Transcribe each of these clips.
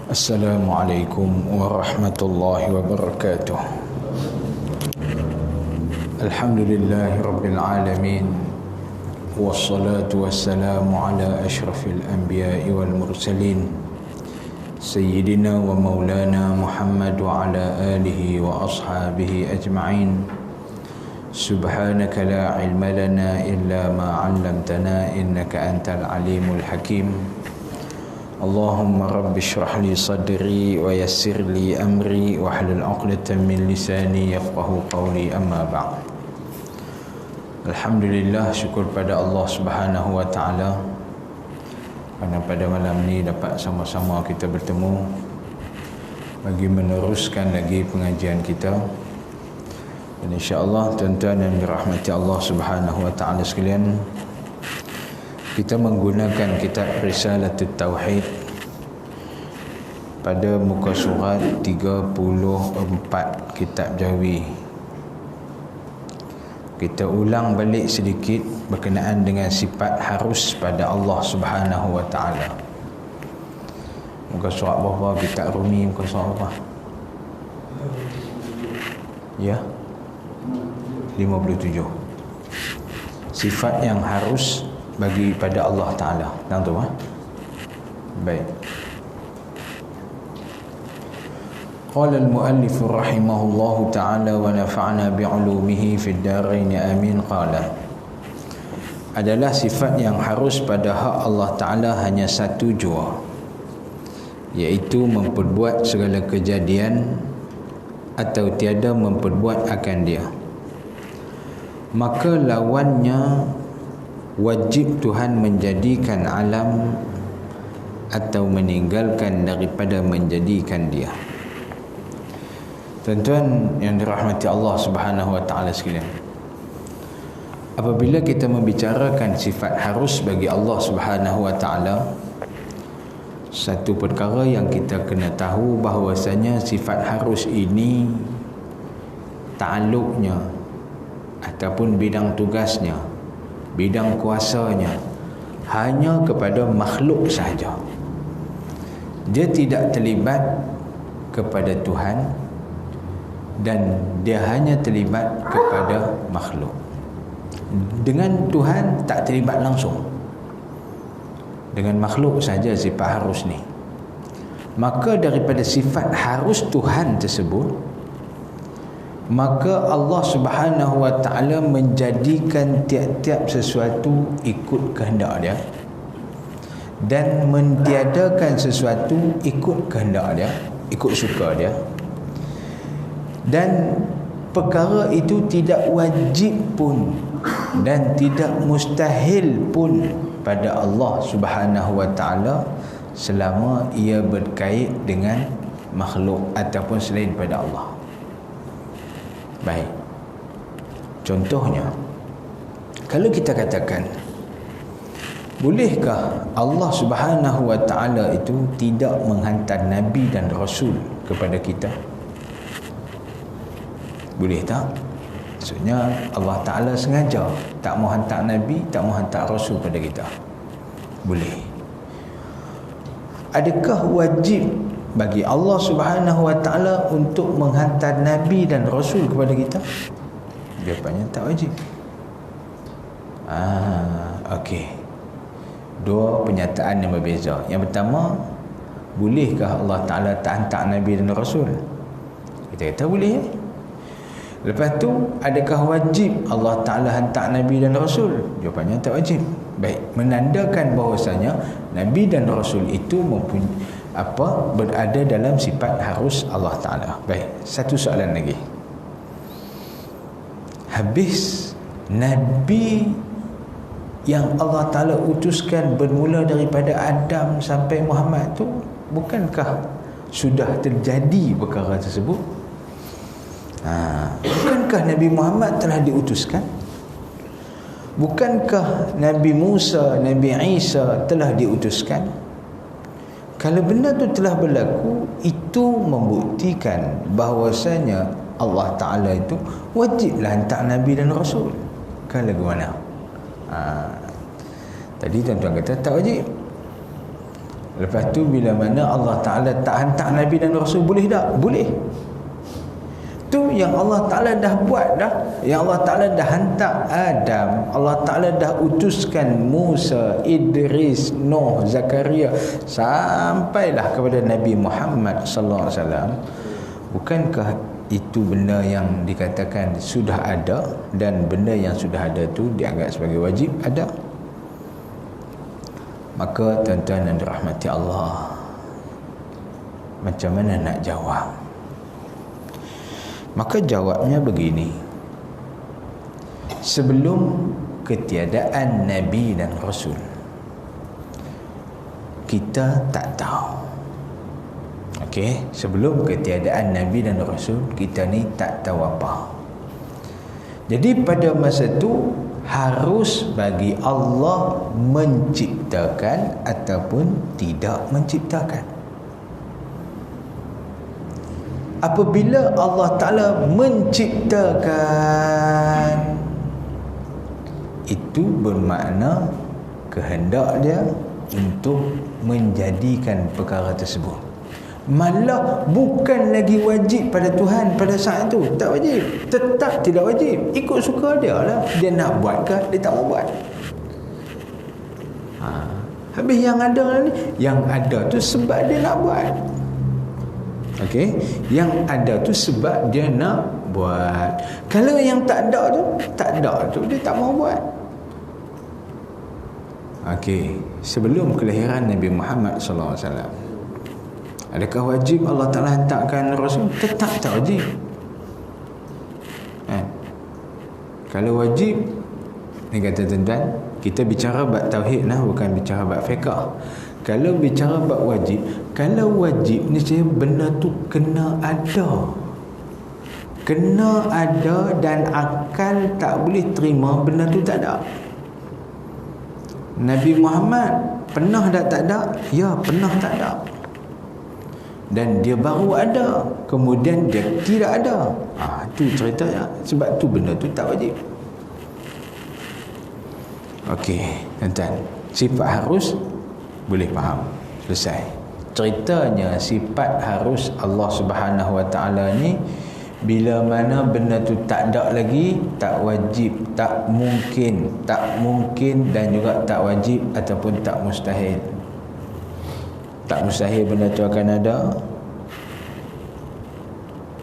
Assalamualaikum warahmatullahi wabarakatuh. Alhamdulillahi rabbil alamin. Wassalatu wassalamu ala ashrafil anbiya'i wal mursalin Sayyidina wa maulana Muhammad wa ala alihi wa ashabihi ajma'in. Subhanaka la ilma lana illa ma 'allamtana innaka antal alimul hakim. Allahumma rabbi shrah li sadri wa yassir li amri wa hlul 'uqdatam min lisani yafqahu qawli, amma ba'd. Alhamdulillah, syukur pada Allah Subhanahu wa taala kerana pada malam ni dapat sama-sama kita bertemu bagi meneruskan lagi pengajian kita. Dan insya-Allah tuan-tuan yang dirahmati Allah Subhanahu wa taala sekalian, kita menggunakan kitab Risalatut Tauhid pada muka surat 34 kitab Jawi. Kita ulang balik sedikit berkenaan dengan sifat harus pada Allah Subhanahu wa taala. Muka surat berapa kitab Rumi, muka surat berapa? Ya. 57. Sifat yang harus bagi pada Allah Ta'ala. Tang tu baik. Qala al-muallif rahimahullahu ta'ala wa nafa'na bi'ulumihi fid darain amin. Qala, adalah sifat yang harus pada hak Allah Ta'ala hanya satu jua, iaitu memperbuat segala kejadian atau tiada memperbuat akan dia. Maka lawannya wajib Tuhan menjadikan alam atau meninggalkan daripada menjadikan dia. Tuan-tuan yang dirahmati Allah Subhanahu wa taala sekalian, apabila kita membicarakan sifat harus bagi Allah Subhanahu wa taala, satu perkara yang kita kena tahu bahawasanya sifat harus ini takluknya ataupun bidang tugasnya, bidang kuasanya hanya kepada makhluk sahaja. Dia tidak terlibat kepada Tuhan dan dia hanya terlibat kepada makhluk. Dengan Tuhan tak terlibat langsung, dengan makhluk saja sifat harus ni. Maka daripada sifat harus Tuhan tersebut, maka Allah Subhanahu wa taala menjadikan tiap-tiap sesuatu ikut kehendak dia dan mentiadakan sesuatu ikut kehendak dia, ikut suka dia. Dan perkara itu tidak wajib pun dan tidak mustahil pun pada Allah Subhanahu wa taala selama ia berkait dengan makhluk ataupun selain pada Allah. Baik. Contohnya, kalau kita katakan, bolehkah Allah Subhanahu wa taala itu tidak menghantar nabi dan rasul kepada kita? Boleh tak? Maksudnya Allah Ta'ala sengaja tak mau hantar nabi, tak mau hantar rasul pada kita. Boleh. Adakah wajib bagi Allah Subhanahu wa taala untuk menghantar nabi dan rasul kepada kita? Jawapannya tak wajib. Okey. Dua pernyataan yang berbeza. Yang pertama, bolehkah Allah Ta'ala tak hantar nabi dan rasul? Kita kata boleh. Lepas tu, adakah wajib Allah Ta'ala hantar nabi dan rasul? Jawapannya tak wajib. Baik, menandakan bahawasanya nabi dan rasul itu berada dalam sifat harus Allah Ta'ala. Baik, satu soalan lagi. Habis nabi yang Allah Ta'ala utuskan bermula daripada Adam sampai Muhammad tu, bukankah sudah terjadi perkara tersebut? Bukankah Nabi Muhammad telah diutuskan? Bukankah Nabi Musa, Nabi Isa telah diutuskan? Kalau benda itu telah berlaku, itu membuktikan bahawasanya Allah Ta'ala itu wajiblah hantar Nabi dan Rasul. Kalau bagaimana? Tadi tuan-tuan kata tak wajib. Lepas tu bila mana Allah Ta'ala tak hantar Nabi dan Rasul, boleh tak? Boleh. Tu yang Allah Ta'ala dah buat dah. Yang Allah Ta'ala dah hantar Adam, Allah Ta'ala dah utuskan Musa, Idris, Nuh, Zakaria, sampailah kepada Nabi Muhammad sallallahu alaihi wasallam. Bukankah itu benda yang dikatakan sudah ada, dan benda yang sudah ada tu dianggap sebagai wajib ada? Maka tuan-tuan dan dirahmati Allah, macam mana nak jawab? Maka jawabnya begini. Sebelum ketiadaan Nabi dan Rasul, kita tak tahu. Okey, sebelum ketiadaan Nabi dan Rasul, kita ni tak tahu apa. Jadi pada masa tu harus bagi Allah menciptakan ataupun tidak menciptakan. Apabila Allah Ta'ala menciptakan, itu bermakna kehendak dia untuk menjadikan perkara tersebut. Malah bukan lagi wajib pada Tuhan pada saat itu. Tak wajib, tetap tidak wajib. Ikut suka dia lah. Dia nak buat ke dia tak mau buat. Habis yang ada ni, yang ada tu sebab dia nak buat. Okey, yang ada tu sebab dia nak buat. Kalau yang tak ada tu dia tak mau buat. Okey, sebelum kelahiran Nabi Muhammad sallallahu alaihi wasallam, adakah wajib Allah Ta'ala hantarkan Rasul? Tetap tak wajib. Kalau wajib, ni kata tuan-tuan, kita bicara bab tauhid lah, bukan bicara bab fiqh. Kalau bicara bab wajib, kalau wajib ni saya benda tu kena ada. Kena ada, dan akal tak boleh terima benda tu tak ada. Nabi Muhammad pernah tak ada? Ya, pernah tak ada. Dan dia baru ada, kemudian dia tidak ada. Tu ceritanya. Sebab tu benda tu tak wajib. Okey, tuan-tuan, sifat harus boleh faham, selesai. Ceritanya sifat harus Allah Subhanahu Wa Ta'ala ni, bila mana benda tu tak ada lagi, tak wajib, tak mungkin dan juga tak wajib ataupun tak mustahil. Tak mustahil benda tu akan ada,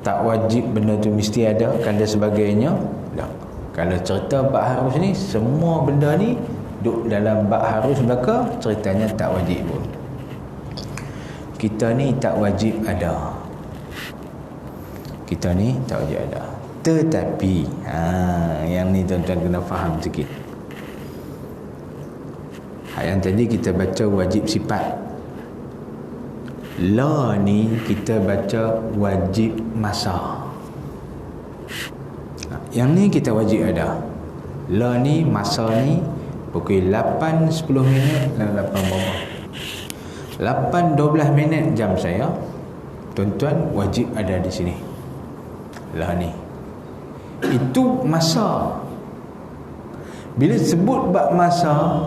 tak wajib benda tu mesti ada, kan dan sebagainya. Tak. Kalau cerita bab harus ni, semua benda ni duduk dalam bab harus belaka, ceritanya tak wajib pun. Kita ni tak wajib ada. Kita ni tak wajib ada. Tetapi yang ni tuan-tuan kena faham sikit. Yang tadi kita baca wajib sifat. La ni kita baca wajib masa. Yang ni kita wajib ada. La ni masa ni pukul 8.10 minit dan 8.12 minit jam saya. Tuan-tuan wajib ada di sini. Lah ni, itu masa. Bila sebut bab masa,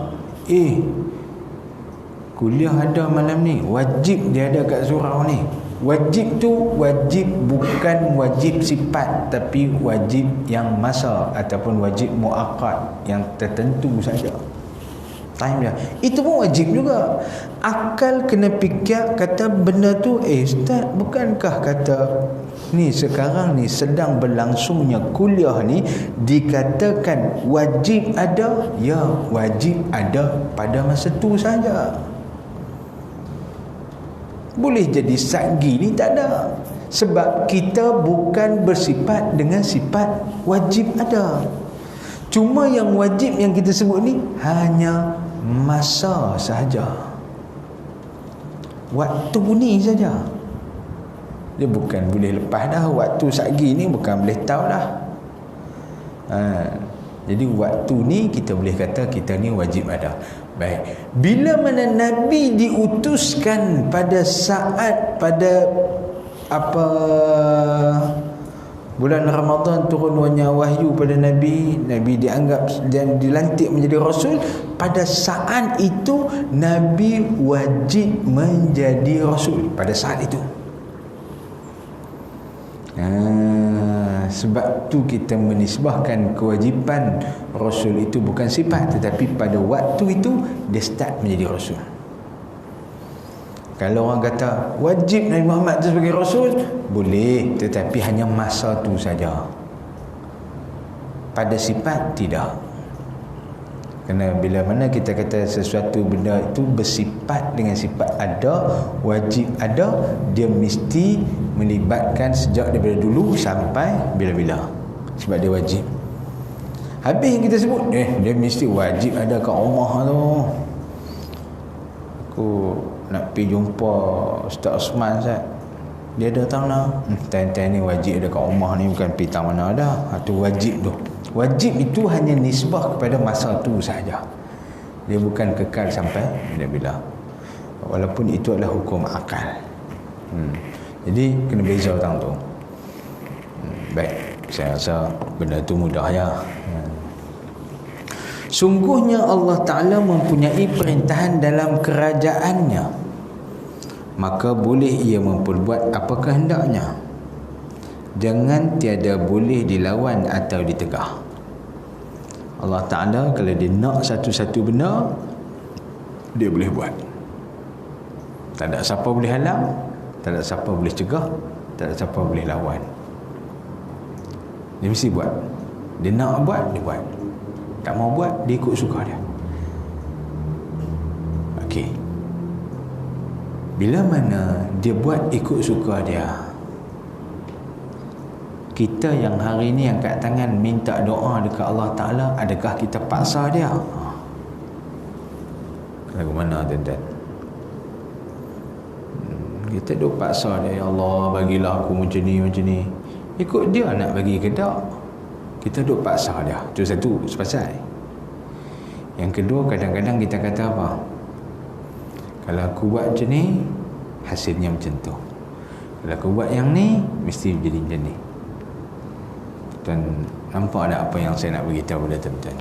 kuliah ada malam ni, wajib dia ada kat surau ni. Wajib tu wajib bukan wajib sifat, tapi wajib yang masa ataupun wajib muakkad yang tertentu saja. Time dia. Itu pun wajib juga. Akal kena fikir, kata benda tu, ustaz, bukankah kata ni sekarang ni sedang berlangsungnya kuliah ni dikatakan wajib ada? Ya, wajib ada pada masa tu saja. Boleh jadi sagi ni tak ada. Sebab kita bukan bersifat dengan sifat wajib ada. Cuma yang wajib yang kita sebut ni hanya masa sahaja, waktu ni saja. Dia bukan boleh lepas dah. Waktu sagi ni bukan boleh tahu dah. Jadi waktu ni kita boleh kata kita ni wajib ada. Baik, bila mana Nabi diutuskan pada saat, pada Bulan Ramadan turunnya wahyu pada Nabi. Nabi dianggap dan dilantik menjadi Rasul. Pada saat itu Nabi wajib menjadi Rasul. Pada saat itu. Sebab tu kita menisbahkan kewajipan Rasul itu bukan sifat, tetapi pada waktu itu dia start menjadi Rasul. Kalau orang kata wajib Nabi Muhammad itu sebagai Rasul, boleh, tetapi hanya masa tu saja. Pada sifat tidak. Kerana bila mana kita kata sesuatu benda itu bersifat dengan sifat ada, wajib ada, dia mesti melibatkan sejak daripada dulu sampai bila-bila. Sebab dia wajib. Habis yang kita sebut, dia mesti wajib ada kat rumah tu. Aku nak pergi jumpa Ustaz Osman, Ustaz. Dia ada tahu nak? Time-time ni wajib ada kat rumah ni, bukan pergi tahu mana dah. Itu wajib tu. Wajib itu hanya nisbah kepada masa tu saja. Dia bukan kekal sampai bila-bila. Walaupun itu adalah hukum akal. Jadi kena beza tentang tu. Baik, saya rasa benda tu mudah ya. Sungguhnya Allah Ta'ala mempunyai perintahan dalam kerajaannya, maka boleh ia memperbuat apa kehendaknya. Jangan tiada boleh dilawan atau ditegah. Allah Ta'ala kalau dia nak satu-satu benda, dia boleh buat. Tak ada siapa boleh halang, tak ada siapa boleh cegah, tak ada siapa boleh lawan. Dia mesti buat. Dia nak buat, dia buat. Tak mau buat, dia ikut suka dia. Okey. Bila mana dia buat ikut suka dia, kita yang hari ni angkat tangan minta doa dekat Allah Ta'ala, adakah kita paksa dia? Lagu mana tuan-tuan? Kita duk paksa dia, ya Allah bagilah aku macam ni, macam ni. Ikut dia nak bagi ke tak? Kita duk paksa dia. Itu satu sepasal. Yang kedua, kadang-kadang kita kata apa? Kalau aku buat macam ni, hasilnya macam tu. Kalau aku buat yang ni, mesti jadi macam ni. Dan nampak tak apa yang saya nak beritahu pada tuan-tuan?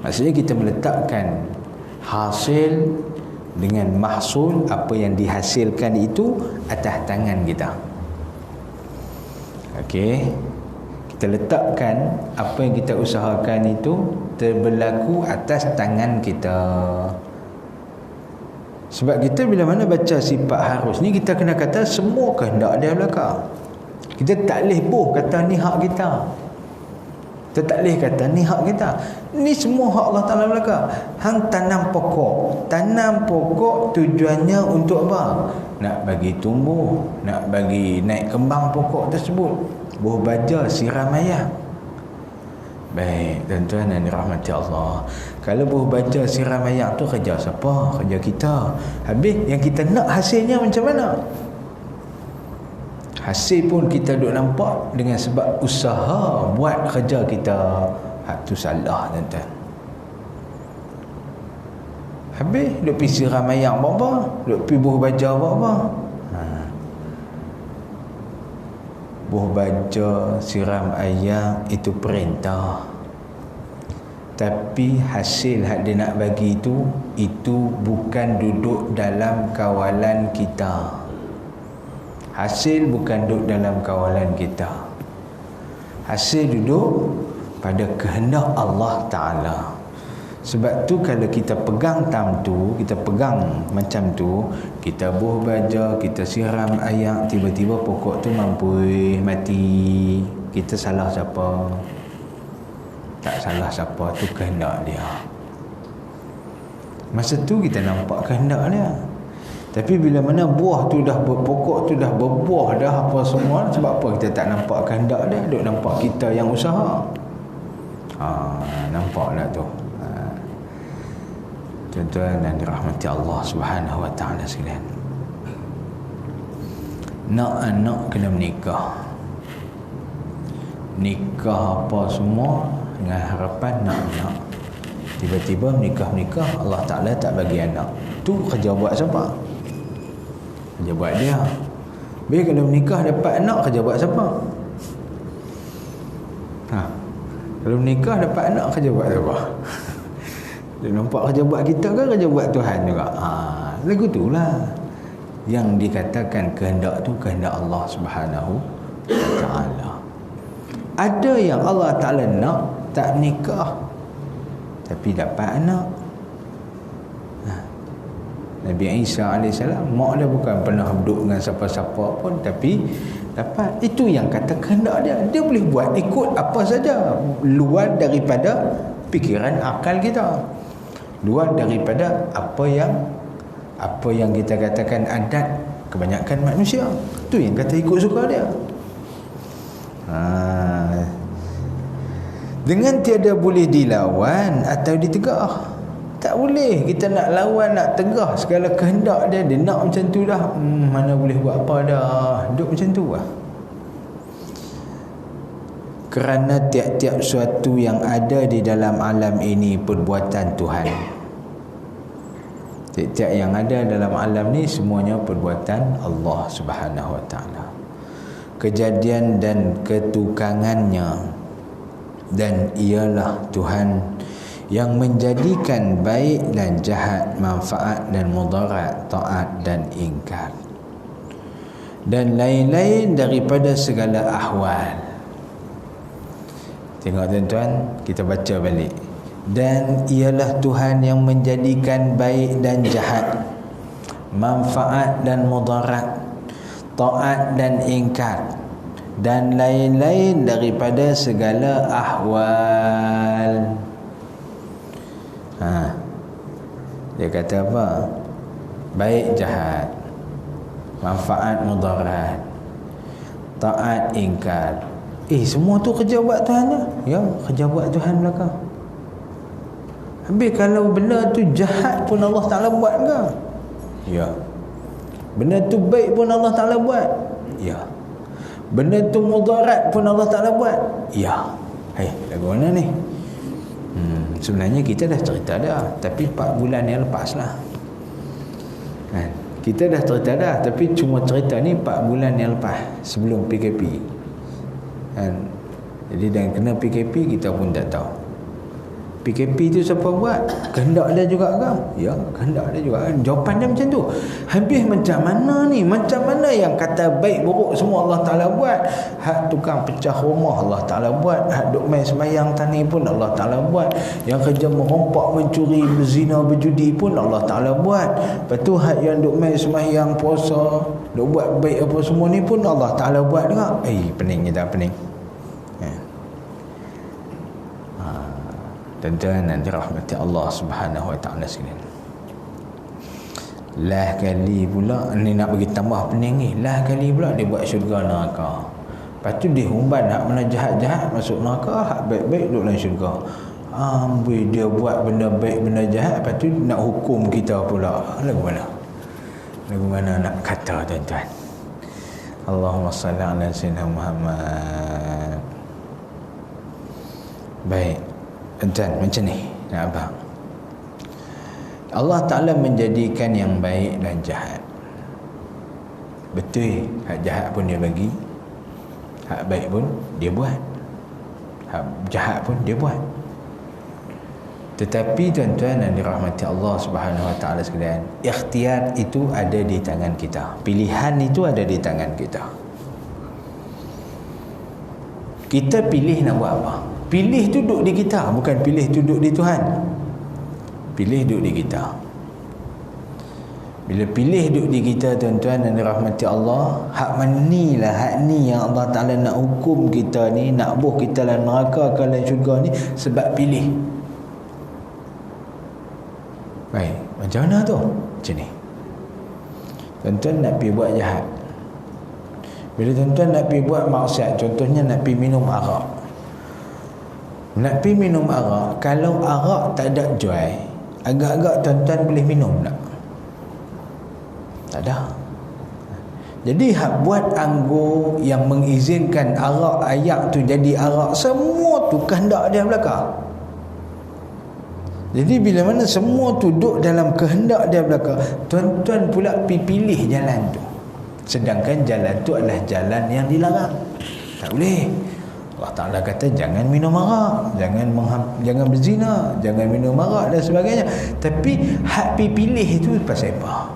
Maksudnya kita meletakkan hasil dengan mahsul, apa yang dihasilkan itu atas tangan kita. Okey. Kita letakkan apa yang kita usahakan itu berlaku atas tangan kita. Sebab kita bila mana baca sifat harus ni, kita kena kata semua kehendak dia belaka. Kita tak boleh kata ni hak kita. Kita tak boleh kata ni hak kita. Ni semua hak Allah Ta'ala belaka. Hang tanam pokok. Tanam pokok tujuannya untuk apa? Nak bagi tumbuh, nak bagi naik kembang pokok tersebut. Buah baja, siram air. Baik, tuan-tuan yang dirahmati Allah. Kalau buah baja, siram air tu kerja siapa? Kerja kita. Habis yang kita nak hasilnya macam mana? Hasil pun kita duk nampak dengan sebab usaha buat kerja kita. Hak tu salah, tuan-tuan. Habis duk pergi siram air apa-apa, duk pergi buah baja apa-apa. Buah baja, siram air itu perintah. Tapi hasil hak dia nak bagi itu bukan duduk dalam kawalan kita. Hasil bukan duduk dalam kawalan kita. Hasil duduk pada kehendak Allah Ta'ala. Sebab tu kalau kita pegang kita pegang macam tu, kita buah baja, kita siram air, tiba-tiba pokok tu mampu mati. Kita salah siapa? Tak salah siapa, tu kehendak dia. Masa tu kita nampak kehendak dia. Tapi bila mana buah tu dah pokok tu dah berbuah dah apa semua, sebab apa kita tak nampak kehendak dia? Duk nampak kita yang usaha. Nampak tak tu? Tuan-tuan dan dirahmati Allah Subhanahu wa ta'ala sekalian. Nak anak kena menikah. Nikah apa semua dengan harapan nak anak. Tiba-tiba menikah-menikah, Allah Ta'ala tak bagi anak. Tu kerja buat siapa? Kerja buat dia. Bila kalau menikah dapat anak, kerja buat siapa? Kalau menikah dapat anak, kerja buat apa? Dia nampak kerja buat kita kan kerja buat Tuhan juga. Lagu itulah yang dikatakan kehendak tu kehendak Allah Subhanahu wa Ta'ala. Ada yang Allah Ta'ala nak tak nikah tapi dapat anak. Nabi Isa AS, mak dia bukan pernah duduk dengan siapa-siapa pun, tapi dapat. Itu yang kata kehendak dia. Dia boleh buat ikut apa saja, luar daripada fikiran akal kita, luar daripada apa yang kita katakan adat kebanyakan manusia. Itu yang kata ikut suka dia. Dengan tiada boleh dilawan atau ditegah. Tak boleh kita nak lawan, nak tegah segala kehendak dia. Dia nak macam tu dah, mana boleh buat apa dah. Duduk macam tu lah. Kerana tiap-tiap suatu yang ada di dalam alam ini perbuatan Tuhan. Tiap-tiap yang ada dalam alam ni semuanya perbuatan Allah Subhanahu wa Ta'ala. Kejadian dan ketukangannya, dan ialah Tuhan yang menjadikan baik dan jahat, manfaat dan mudarat, taat dan ingkar, dan lain-lain daripada segala ahwal. Tengok tuan-tuan, kita baca balik. Dan ialah Tuhan yang menjadikan baik dan jahat, manfaat dan mudarat, taat dan ingkar, dan lain-lain daripada segala ahwal. Dia kata apa? Baik jahat, manfaat mudarat, taat ingkar. Semua tu kerja buat Tuhan je. Ya, kerja buat Tuhan belakang. Habis kalau benda tu jahat pun Allah Ta'ala buat ke? Ya. Benda tu baik pun Allah Ta'ala buat? Ya. Benda tu mudarat pun Allah Ta'ala buat? Ya. Lagu mana ni? Sebenarnya kita dah cerita dah, tapi 4 bulan yang lepas lah. Kita dah cerita dah, tapi cuma cerita ni 4 bulan yang lepas, sebelum PKP. Jadi dan kena PKP kita pun tak tahu. PKP tu siapa buat? Kehendak dia juga ke? Ya, kehendak dia juga. Jawapan dia macam tu. Habis macam mana ni? Macam mana yang kata baik buruk semua Allah Ta'ala buat? Hak tukang pecah rumah Allah Ta'ala buat. Hak duk main sembahyang tani pun Allah Ta'ala buat. Yang kerja merompak, mencuri, berzina, berjudi pun Allah Ta'ala buat. Lepas tu hak yang duk main sembahyang, puasa, duk buat baik apa semua ni pun Allah Ta'ala buat juga. Pening kita, pening. Tuan-tuan yang dirahmati Allah Subhanahu wa Ta'ala sekalian. Lah kali pula ni nak bagi tambah pening ni. Lah kali pula dia buat syurga neraka. Lepas tu dia humban hak mana jahat-jahat masuk neraka, hak baik-baik duduk dalam syurga. Amboi, dia buat benda baik, benda jahat, lepas tu nak hukum kita pula. Lagu mana? Lagu mana nak kata tuan-tuan? Allahumma salli ala sayyidina Muhammad. Baik. Tuan, macam ni nak apa? Allah Ta'ala menjadikan yang baik dan jahat. Betul, hak jahat pun dia bagi, hak baik pun dia buat, hak jahat pun dia buat. Tetapi tuan-tuan yang dirahmati Allah Subhanahu wa Ta'ala sekalian, ikhtiar itu ada di tangan kita. Pilihan itu ada di tangan kita. Kita pilih nak buat apa. Pilih tu duduk di kita, bukan pilih tu duduk di Tuhan. Pilih duduk di kita. Bila pilih duduk di kita tuan-tuan dan dirahmati Allah, hak manilah, hak ni yang Allah Ta'ala nak hukum kita ni, nak buh kita dalam neraka ke dalam syurga ni sebab pilih. Baik, macam mana tu? Macam ni. Tuan-tuan nak pergi buat jahat. Bila tuan-tuan nak pergi buat maksiat, contohnya nak pergi minum arak. Nak pergi minum arak, kalau arak tak ada jual, agak-agak tuan-tuan boleh minum tak? Tak ada. Jadi hak buat anggur yang mengizinkan arak ayak tu jadi arak, semua tu kehendak dia belaka. Jadi bila mana semua tu duduk dalam kehendak dia belaka, tuan-tuan pula pilih jalan tu. Sedangkan jalan tu adalah jalan yang dilarang. Tak boleh. Allah Ta'ala kata jangan minum arak, jangan berzina, jangan minum arak dan sebagainya. Tapi hak pi pilih itu pasal apa?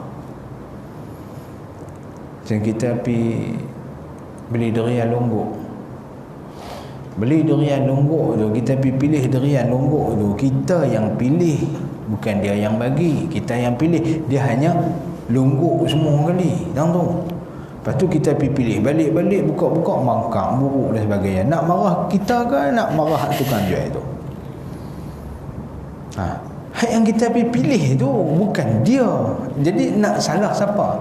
Macam kita pi beli durian longgok. Beli durian longgok tu, kita pi pilih durian longgok tu, kita yang pilih, bukan dia yang bagi. Kita yang pilih, dia hanya longgok semua kali. Tang tu. Lepas tu kita pergi pilih, balik-balik buka-buka mangkang, buruk dan sebagainya. Nak marah kita ke nak marah tukang jual tu? Hak yang kita pergi pilih tu bukan dia. Jadi nak salah siapa?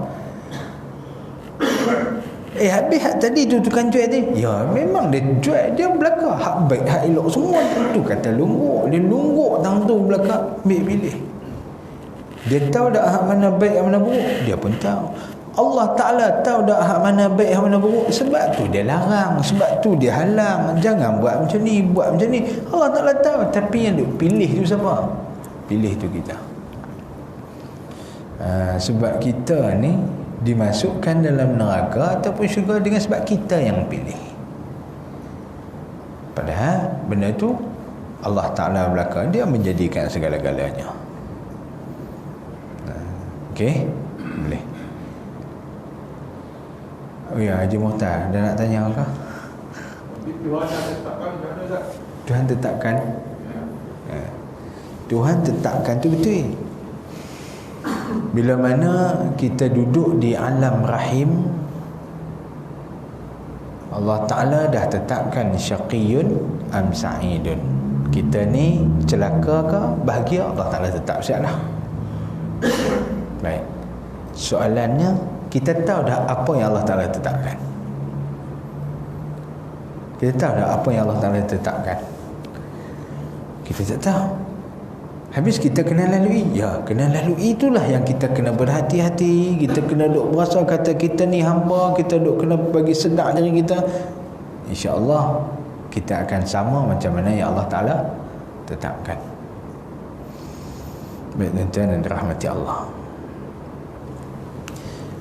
Habis hak tadi tu tukang jual tadi, ya memang dia jual, dia belakang hak baik hak elok semua tu kata lungguk. Dia lungguk tang tu belakang ambil pilih. Dia tahu dak hak mana baik hak mana buruk, dia pun tahu. Allah Ta'ala tahu dak hak mana baik hak mana buruk, sebab tu dia larang, sebab tu dia halang, jangan buat macam ni, buat macam ni. Allah Ta'ala tahu, tapi yang duk pilih tu siapa? Pilih tu kita. Sebab kita ni dimasukkan dalam neraka ataupun syurga dengan sebab kita yang pilih. Padahal benda tu Allah Ta'ala belakang dia menjadikan segala-galanya. Okey, boleh. Oh ya, Haji Muhtar dah nak tanya apa? Tuhan dah tetapkan macam mana tak? Tuhan tetapkan. Tuhan tetapkan tu betul. Bila mana kita duduk di alam rahim, Allah Ta'ala dah tetapkan syaqiyun am sa'idun. Kita ni celaka ke bahagia, Allah Ta'ala tetap siap dah. Baik. Soalannya, kita tahu dah apa yang Allah Ta'ala tetapkan? Kita tahu dah apa yang Allah Ta'ala tetapkan? Kita tak tahu. Habis kita kena lalui. Ya, kena lalui itulah yang kita kena berhati-hati. Kita kena duk berasa kata kita ni hamba, kita duk kena bagi sedar diri kita. InsyaAllah kita akan sama macam mana yang Allah Ta'ala tetapkan. Baik tuan-tuan dan dirahmati Allah,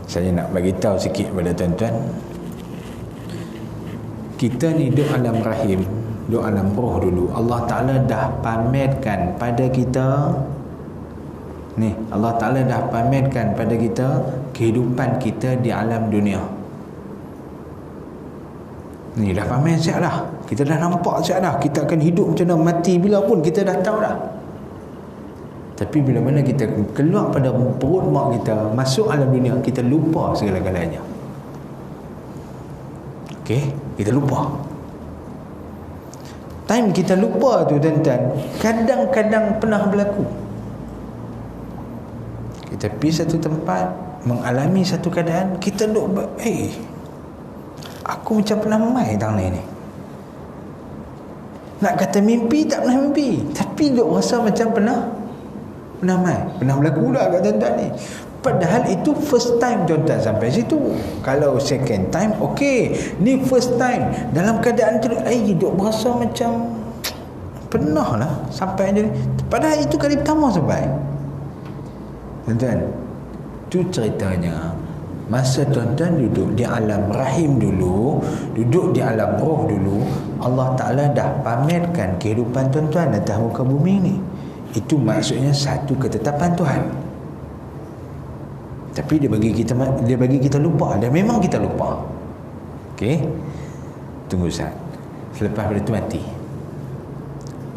saya nak bagi tahu sikit kepada tuan-tuan. Kita ni duduk alam rahim, duduk alam roh dulu. Allah Ta'ala dah pamerkan pada kita ni, Allah Ta'ala dah pamerkan pada kita kehidupan kita di alam dunia ni. Dah pamer siap dah. Kita dah nampak siap dah. Kita akan hidup macam mana, mati bila pun kita dah tahu dah. Tapi bila mana kita keluar pada perut mak kita, masuk alam dunia, kita lupa segala-galanya. Okey, kita lupa. Time kita lupa tu tuan-tuan, kadang-kadang pernah berlaku. Kita pergi satu tempat, mengalami satu keadaan, kita duk aku macam pernah main tahun ni. Nak kata mimpi, tak pernah mimpi, tapi duk rasa macam pernah main. Pernah berlaku dah kat tuan-tuan ni. Padahal itu first time tuan-tuan sampai situ. Kalau second time, okey. Ni first time. Dalam keadaan tu, duk berasa macam pernah lah sampai je. Padahal itu kali pertama sampai. Tuan-tuan, tu ceritanya. Masa tuan-tuan duduk di alam rahim dulu, duduk di alam roh dulu, Allah Ta'ala dah pamerkan kehidupan tuan-tuan atas muka bumi ni. Itu maksudnya satu ketetapan Tuhan. Tapi dia bagi kita lupa, dan memang kita lupa. Okey. Tunggu saat. Selepas pada tu mati.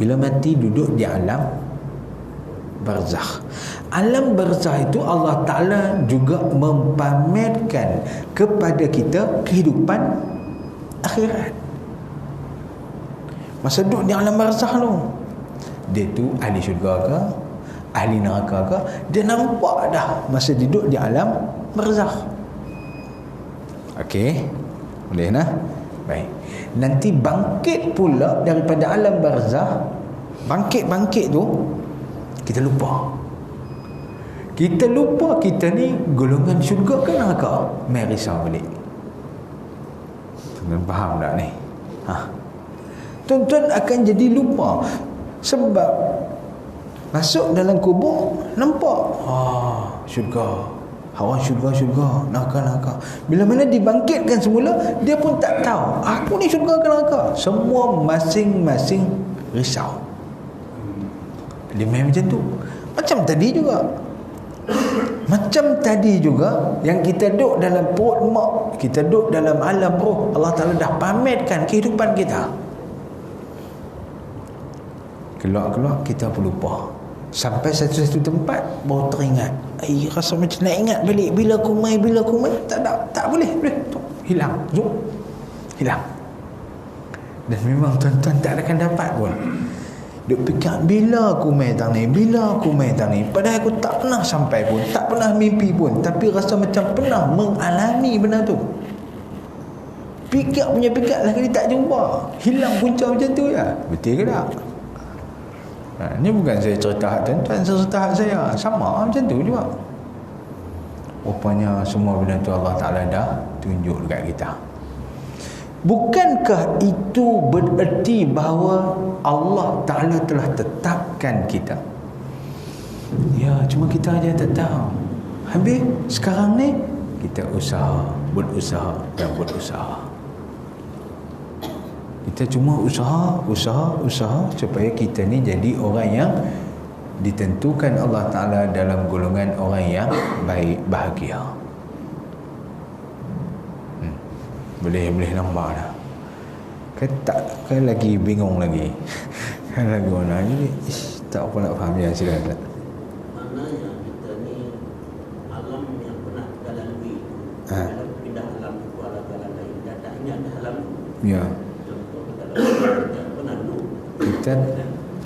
Bila mati duduk di alam barzakh. Alam barzakh itu Allah Ta'ala juga mempamerkan kepada kita kehidupan akhirat. Masa duduk di alam barzakh tu, dia tu ahli syurga ke, ahli neraka ke, dia nampak dah masa duduk di alam barzakh. Okey, boleh nah? Baik. Nanti bangkit pula daripada alam barzakh. Bangkit tu kita lupa. Kita lupa kita ni golongan syurga ke neraka. Mari risau balik. Tuan faham tak ni? Tuan-tuan akan jadi lupa. Sebab masuk dalam kubur nampak syurga, hawa syurga, neraka. Bila mana dibangkitkan semula, dia pun tak tahu aku ni syurga ke neraka. Semua masing-masing risau. Dia main macam tu. Macam tadi juga. Macam tadi juga, yang kita duduk dalam perut mak, kita duduk dalam alam roh, Allah Ta'ala dah pamerkan kehidupan kita. Keluar-keluar kita pun lupa. Sampai satu-satu tempat baru teringat. Rasa macam nak ingat balik. Bila aku main tak boleh. Hilang. Hilang. Dan memang tuan-tuan tak akan dapat pun. Duk fikir bila aku main tang ni. Padahal aku tak pernah sampai pun, tak pernah mimpi pun, tapi rasa macam pernah mengalami benda tu. Fikir lagi tak jumpa. Hilang punca macam tu ya. Betul ke tak? Ni bukan saya cerita hak tuan-tuan, saya cerita hak saya. Sama macam tu juga. Rupanya semua benda tu Allah Ta'ala dah tunjuk dekat kita. Bukankah itu bererti bahawa Allah Ta'ala telah tetapkan kita? Ya, cuma kita aja tak tahu. Habis sekarang ni kita berusaha. Kita cuma usaha supaya kita ni jadi orang yang ditentukan Allah Ta'ala dalam golongan orang yang baik, bahagia. Boleh nampak dah. Kan lagi bingung lagi. Kan lagi mana ni tak apa nak faham ya, silakan. Maknanya kita ni alam yang pernah kita lalui. Kalau pindah alam itu alam lain, dah tak ingat dah alam tu. Ya. Contoh kita pernah dulu. Kita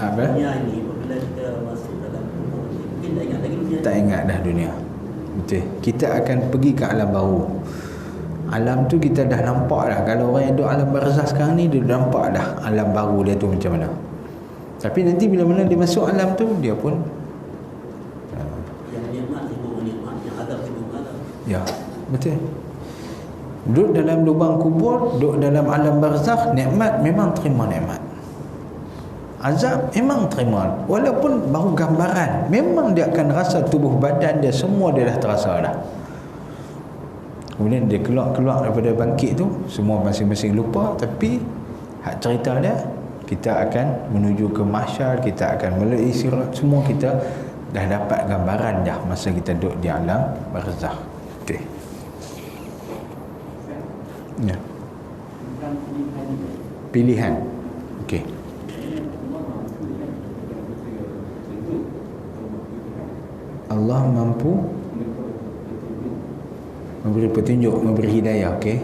apa? Dunia ni apabila kita masuk dalam tubuh ni, mungkin tak ingat lagi dunia. Tak ingat dah dunia. Betul. Kita akan pergi ke alam baru. Alam tu kita dah nampak dah. Kalau orang yang duduk alam barzah sekarang ni, dia dah nampak dah alam baru dia tu macam mana. Tapi nanti bila mana dia masuk alam tu, dia pun yang nikmat sibuk nikmat, yang azab sibuk azab. ya, betul. Duduk dalam lubang kubur, duduk dalam alam barzakh, nikmat memang terima nikmat. Azab memang terima. Walaupun baru gambaran, memang dia akan rasa tubuh badan dia semua dia dah terasa dah. Kemudian dia keluar daripada bangkit tu, semua masing-masing lupa. Tapi hak cerita dia, kita akan menuju ke mahsyar, kita akan melalui sirat, semua kita dah dapat gambaran dah masa kita duduk di alam barzakh. Okey. Ya. Pilihan. Okey. Allah mampu memberi petunjuk, memberi hidayah. Okey.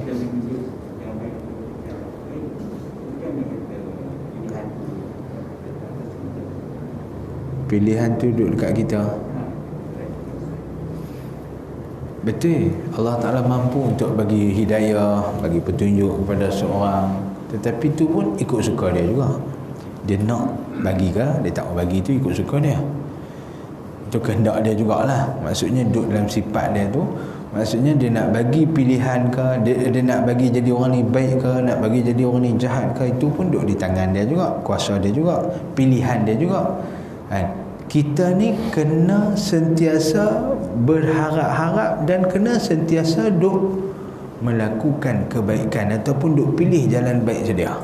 Pilihan tu duduk dekat kita. Betul, Allah Ta'ala mampu untuk bagi hidayah, bagi petunjuk kepada seorang. Tetapi tu pun ikut suka dia juga. Dia nak bagi ke, dia tak mau bagi, tu ikut suka dia. Itu kehendak dia jugalah. Maksudnya duduk dalam sifat dia tu, maksudnya dia nak bagi pilihan ke, dia nak bagi jadi orang ni baik ke, nak bagi jadi orang ni jahat ke, itu pun duduk di tangan dia juga, kuasa dia juga, pilihan dia juga. Kita ni kena sentiasa berharap-harap dan kena sentiasa duk melakukan kebaikan ataupun duk pilih jalan baik sedia.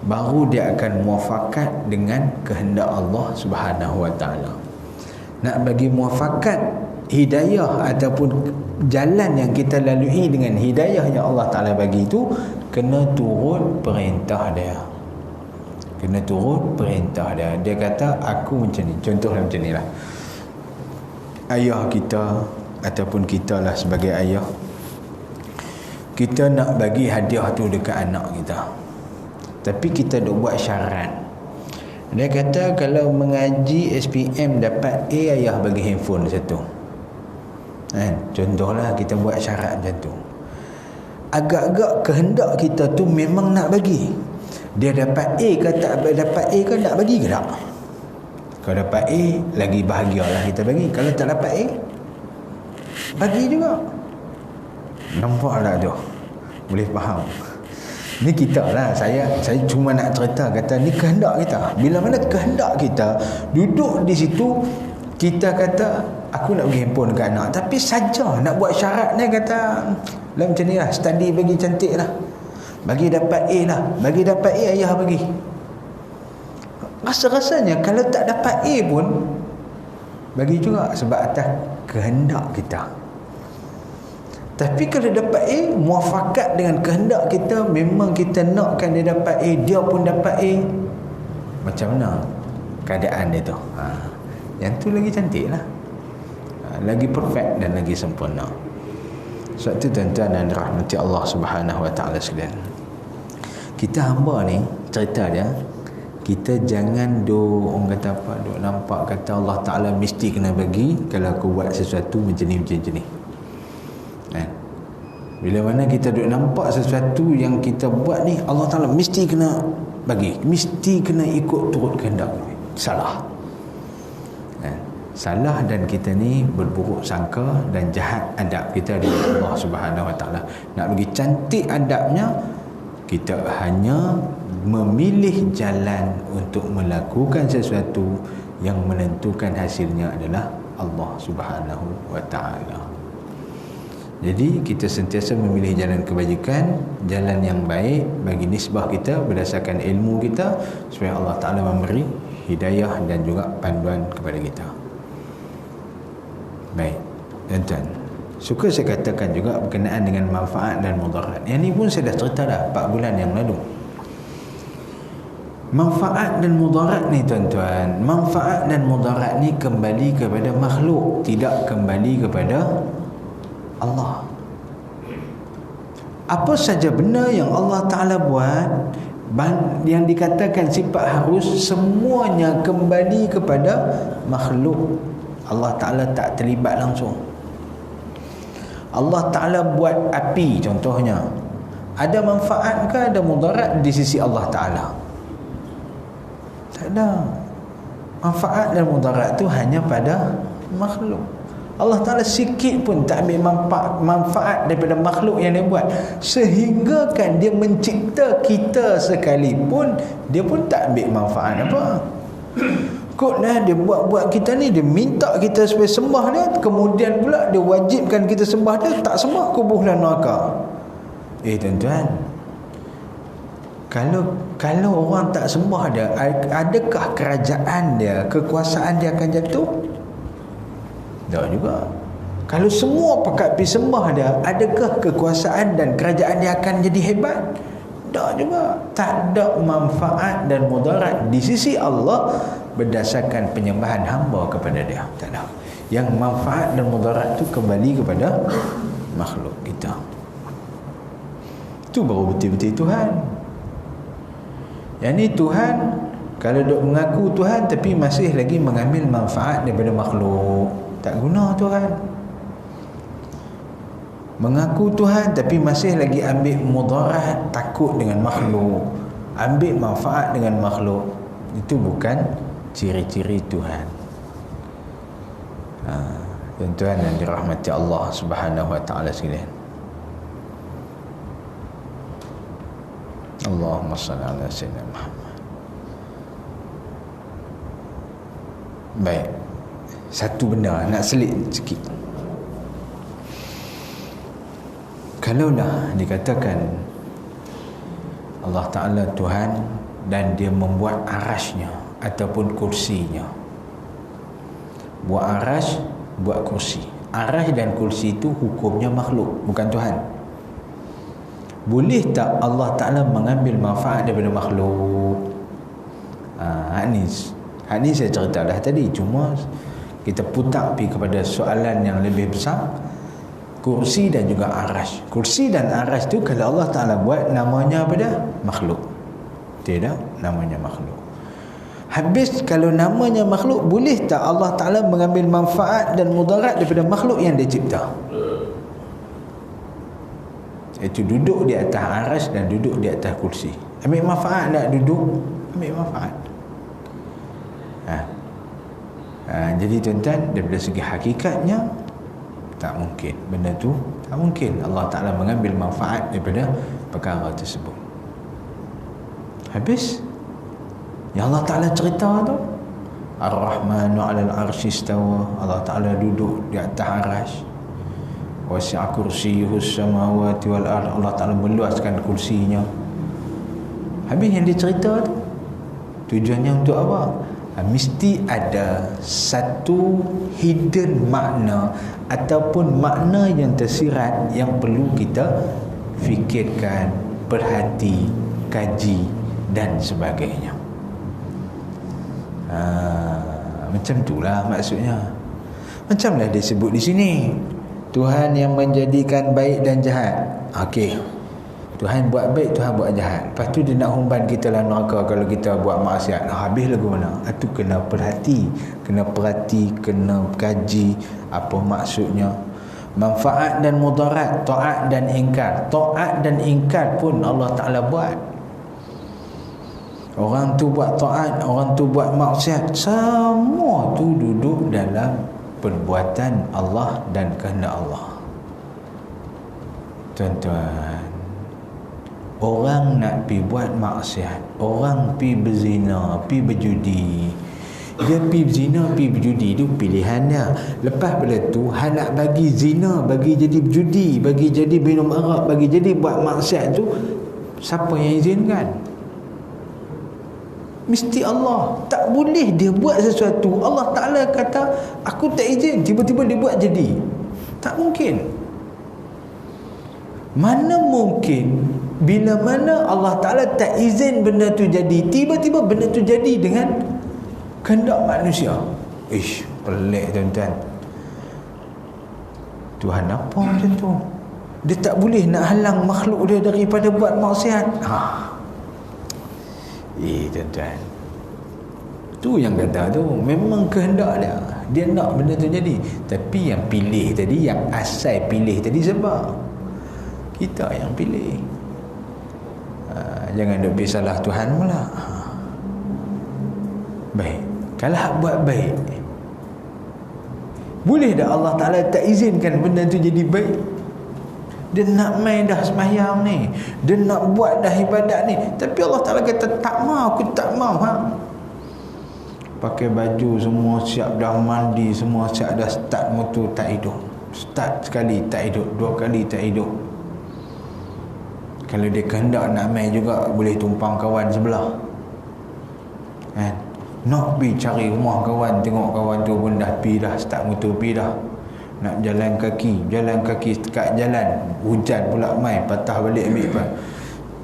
Baru dia akan muafakat dengan kehendak Allah Subhanahu Wa Taala. Nak bagi muafakat hidayah ataupun jalan yang kita lalui dengan hidayah yang Allah Ta'ala bagi itu, kena turut perintah dia. Kena turut perintah dia. Dia kata aku macam ni, contohlah macam ni lah. Ayah kita ataupun kita lah sebagai ayah, kita nak bagi hadiah tu dekat anak kita, tapi kita dah buat syarat. Dia kata kalau mengaji SPM dapat A, ayah bagi handphone satu. Contohlah kita buat syarat macam tu. Agak-agak kehendak kita tu memang nak bagi. Dia dapat A ke tak dapat A ke, nak bagi ke tak? Kalau dapat A, lagi bahagialah kita bagi. Kalau tak dapat A, bagi juga. Nampak tak tu? Boleh faham? Ni kita lah. Saya cuma nak cerita, kata ni kehendak kita. Bila mana kehendak kita duduk di situ, kita kata aku nak bagi handphone dekat anak, tapi saja nak buat syarat ni, kata lah macam ni lah, study bagi cantik lah, bagi dapat A lah, bagi dapat A ayah bagi. Rasa-rasanya kalau tak dapat A pun bagi juga, sebab atas kehendak kita. Tapi kalau dapat A, muafakat dengan kehendak kita, memang kita nakkan dia dapat A, dia pun dapat A, macam mana keadaan dia tu? Yang tu lagi cantik lah, lagi perfect dan lagi sempurna. Sebab tu tuan-tuan dan rahmati Allah Subhanahu Wa Taala sekalian, kita hamba ni, cerita dia, kita jangan orang kata apa, nampak kata Allah Ta'ala mesti kena bagi kalau aku buat sesuatu macam ni. Bila mana kita nampak sesuatu yang kita buat ni Allah Ta'ala mesti kena bagi, mesti kena ikut turut kehendak, salah. Salah, dan kita ni berburuk sangka dan jahat adab kita dengan Allah Subhanahu Wa Ta'ala. Nak bagi cantik adabnya, kita hanya memilih jalan untuk melakukan sesuatu yang menentukan hasilnya adalah Allah Subhanahu Wa Ta'ala. Jadi kita sentiasa memilih jalan kebajikan, jalan yang baik bagi nisbah kita berdasarkan ilmu kita, supaya Allah Ta'ala memberi hidayah dan juga panduan kepada kita. Baik, tuan-tuan, suka saya katakan juga berkenaan dengan manfaat dan mudarat. Yang ni pun saya dah cerita dah 4 bulan yang lalu. Manfaat dan mudarat ni tuan-tuan, manfaat dan mudarat ni kembali kepada makhluk, tidak kembali kepada Allah. Apa saja benda yang Allah Ta'ala buat, yang dikatakan sifat harus, semuanya kembali kepada makhluk. Allah Ta'ala tak terlibat langsung. Allah Ta'ala buat api contohnya, ada manfaat ke ada mudarat di sisi Allah Ta'ala? Tak ada. Manfaat dan mudarat tu hanya pada makhluk. Allah Ta'ala sikit pun tak ambil manfaat daripada makhluk yang dia buat, sehingga kan dia mencipta kita sekalipun dia pun tak ambil manfaat apa. Kok dah dia buat kita ni, dia minta kita supaya sembah dia, kemudian pula dia wajibkan kita sembah dia, tak sembah kubuhlah neraka. Tuan-tuan, kalau orang tak sembah dia, adakah kerajaan dia, kekuasaan dia akan jatuh? Tak juga. Kalau semua pakat pergi sembah dia, adakah kekuasaan dan kerajaan dia akan jadi hebat? Tak juga. Tak ada manfaat dan mudarat di sisi Allah berdasarkan penyembahan hamba kepada dia. Tak ada. Yang manfaat dan mudarat tu kembali kepada makhluk kita. Itu baru betul-betul Tuhan. Yang ni Tuhan, kalau duk mengaku Tuhan tapi masih lagi mengambil manfaat daripada makhluk, tak guna Tuhan. Mengaku Tuhan tapi masih lagi ambil mudarat, takut dengan makhluk, ambil manfaat dengan makhluk, itu bukan ciri-ciri Tuhan. Tuan-tuan yang dirahmati Allah Subhanahu Wa Ta'ala sekalian, Allahumma salli ala sayyidina Muhammad. Baik, satu benda nak selit sikit. Kalaulah dikatakan Allah Ta'ala Tuhan dan dia membuat arasnya ataupun kursinya, buat aras, buat kursi. Aras dan kursi itu hukumnya makhluk, bukan Tuhan. Boleh tak Allah Ta'ala mengambil manfaat daripada makhluk? Hak ni saya cerita dah tadi, cuma kita putar pergi kepada soalan yang lebih besar. Kursi dan juga aras. Kursi dan aras tu kalau Allah Ta'ala buat, namanya apa dah? Makhluk. Tidak, namanya makhluk. Habis kalau namanya makhluk, boleh tak Allah Ta'ala mengambil manfaat dan mudarat daripada makhluk yang dia cipta? Itu duduk di atas aras dan duduk di atas kursi. Ambil manfaat tak duduk? Ambil manfaat. Jadi tuan-tuan, daripada segi hakikatnya tak mungkin. Benda tu tak mungkin Allah Ta'ala mengambil manfaat daripada perkara tersebut. Habis yang Allah Ta'ala cerita tu, Ar-Rahmanu 'alal 'arsy istawa. Allah Taala duduk di atas arasy. Wasi'a kursiyyuhus samawati wal ardh. Allah Taala meluaskan kursinya. Habis yang dia cerita tu tujuannya untuk apa? Mesti ada satu hidden makna ataupun makna yang tersirat yang perlu kita fikirkan, perhati, kaji dan sebagainya. Macam itulah maksudnya. Macamlah dia sebut di sini, Tuhan yang menjadikan baik dan jahat. Okey, Tuhan buat baik, Tuhan buat jahat. Lepas tu dia nak humban kita dalam neraka kalau kita buat maksiat. Habis lagu mana? Itu kena perhati, kena kaji apa maksudnya. Manfaat dan mudarat, taat dan ingkar. Taat dan ingkar pun Allah Ta'ala buat. Orang tu buat taat, orang tu buat maksiat, semua tu duduk dalam perbuatan Allah dan kehendak Allah. Tuan-tuan, orang nak pi buat maksiat, orang pi berzina, pi berjudi. Dia pi berzina, pi berjudi, itu pilihan dia. Lepas pada tu hang nak bagi zina, bagi jadi berjudi, bagi jadi minum arak, bagi jadi buat maksiat tu, siapa yang izinkan? Mesti Allah. Tak boleh dia buat sesuatu, Allah Ta'ala kata aku tak izin, tiba-tiba dia buat jadi. Tak mungkin. Mana mungkin bila mana Allah Ta'ala tak izin benda tu jadi, tiba-tiba benda tu jadi dengan kehendak manusia. Ish, pelik tuan-tuan. Tuhan apa macam tu? Dia tak boleh nak halang makhluk dia daripada buat maksiat. Tuan-tuan, tu yang kata tu memang kehendak dia. Dia nak benda tu jadi. Tapi yang pilih tadi, yang asal pilih tadi sebab kita yang pilih. Jangan duk pergi salah Tuhan pula. Baik, kalau hak buat baik, boleh dah Allah Ta'ala tak izinkan benda tu jadi baik? Dia nak main dah sembahyang ni, dia nak buat dah ibadat ni, tapi Allah Ta'ala kata tak mau, aku tak mau. Pakai baju semua siap dah, mandi semua siap dah, start motor tak hidup, start sekali tak hidup, dua kali tak hidup. Kalau dia kehendak nak main juga, boleh tumpang kawan sebelah kan? Nak pergi cari rumah kawan, tengok kawan tu pun dah pergi dah, start motor pergi dah. Nak jalan kaki dekat jalan, hujan pula mai, patah balik ambil apa.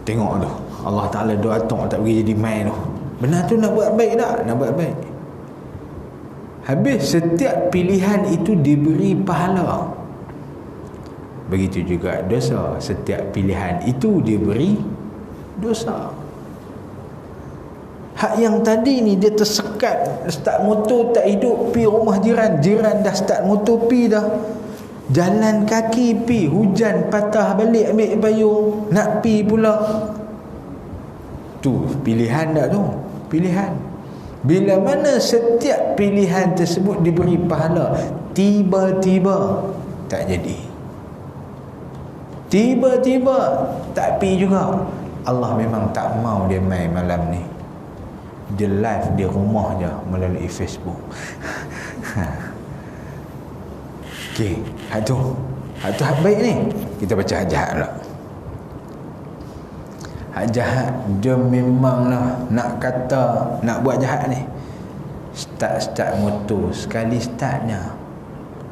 Tengok tu Allah Ta'ala doa tok tak pergi jadi main tu. Benar tu nak buat baik tak? Nak buat baik. Habis setiap pilihan itu diberi pahala. Begitu juga dosa, setiap pilihan itu diberi dosa. Hak yang tadi ni dia tersekat, start motor tak hidup, pi rumah jiran dah start motor pi dah, jalan kaki pi, hujan patah balik ambil payung, nak pi pula. Tu pilihan tak tu? Pilihan. Bila mana setiap pilihan tersebut diberi pahala, tiba-tiba tak jadi, tiba-tiba tak pi juga, Allah memang tak mau dia main malam ni. Dia live di rumah je melalui Facebook. Okey, hak tu hak baik ni. Kita baca hak jahat pula. Hak jahat dia memanglah nak kata nak buat jahat ni. Start motor, sekali startnya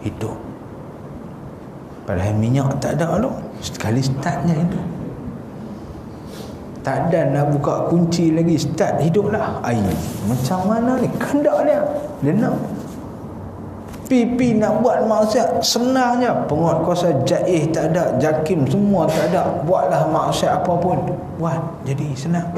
hidup. Padahal minyak tak ada tu, sekali startnya hidup. Tak ada nak buka kunci lagi, start hidup lah. Macam mana ni? Kehendak dia. Dia nak pipi nak buat maksiat, senangnya. Penguatkuasa jaih tak ada, jakim semua tak ada, buatlah maksiat apa pun, buat jadi senang.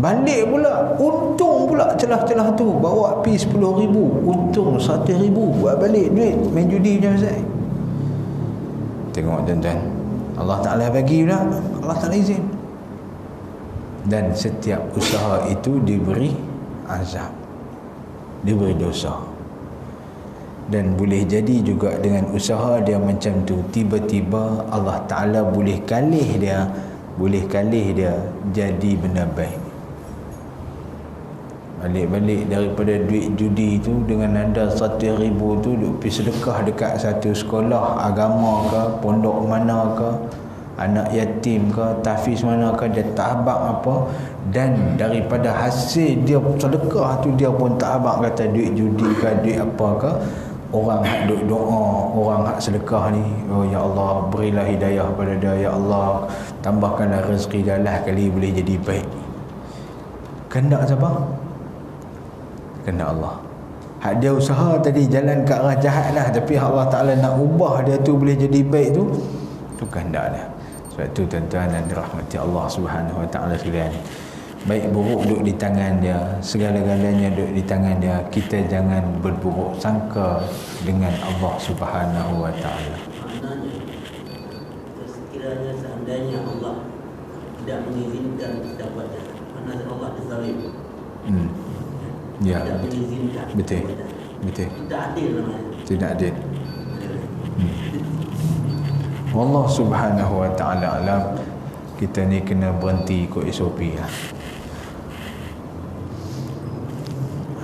Balik pula, untung pula celah-celah tu, bawa pi 10,000, untung 1,000, buat balik duit, main judi macam saya. Tengok tuan-tuan, Allah Ta'ala bagi pula, Allah Ta'ala izin. Dan setiap usaha itu diberi azab, diberi dosa. Dan boleh jadi juga dengan usaha dia macam tu, tiba-tiba Allah Ta'ala boleh kalih dia jadi benda baik. balik-balik daripada duit judi tu dengan nada 100,000 tu duk pergi sedekah dekat satu sekolah agama ke, pondok mana ke, anak yatim ke, tahfiz mana ke, dia tak habaq apa. Dan daripada hasil dia sedekah tu, dia pun tak habaq kata duit judi ke, duit apa ke. Orang hak duk doa, orang hak sedekah ni, oh ya Allah, berilah hidayah pada dia, ya Allah, tambahkanlah rezeki dia, lah kali boleh jadi baik. Kehendak siapa? Kehendak Allah. Hak dia usaha tadi jalan ke arah jahat lah, tapi Allah Ta'ala nak ubah dia tu boleh jadi baik tu kehendak dia. Sebab tu tuan-tuan dan dirahmati Allah Subhanahu Wa Ta'ala sekalian, baik buruk duduk di tangan dia, segala-galanya duduk di tangan dia. Kita jangan berburuk sangka dengan Allah Subhanahu Wa Ta'ala. Maknanya, sekiranya seandainya Allah tidak mengizinkan kita buat jahat, maknanya Allah zalim. Ya, tidak mengizinkan. betul. Betul. Tidak adil namanya. Tidak adil. Allah Subhanahu Wa Ta'ala alam. Kita ni kena berhenti ikut SOP lah.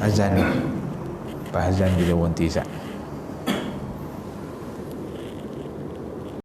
Azan. Lepas azan bila berhenti sat.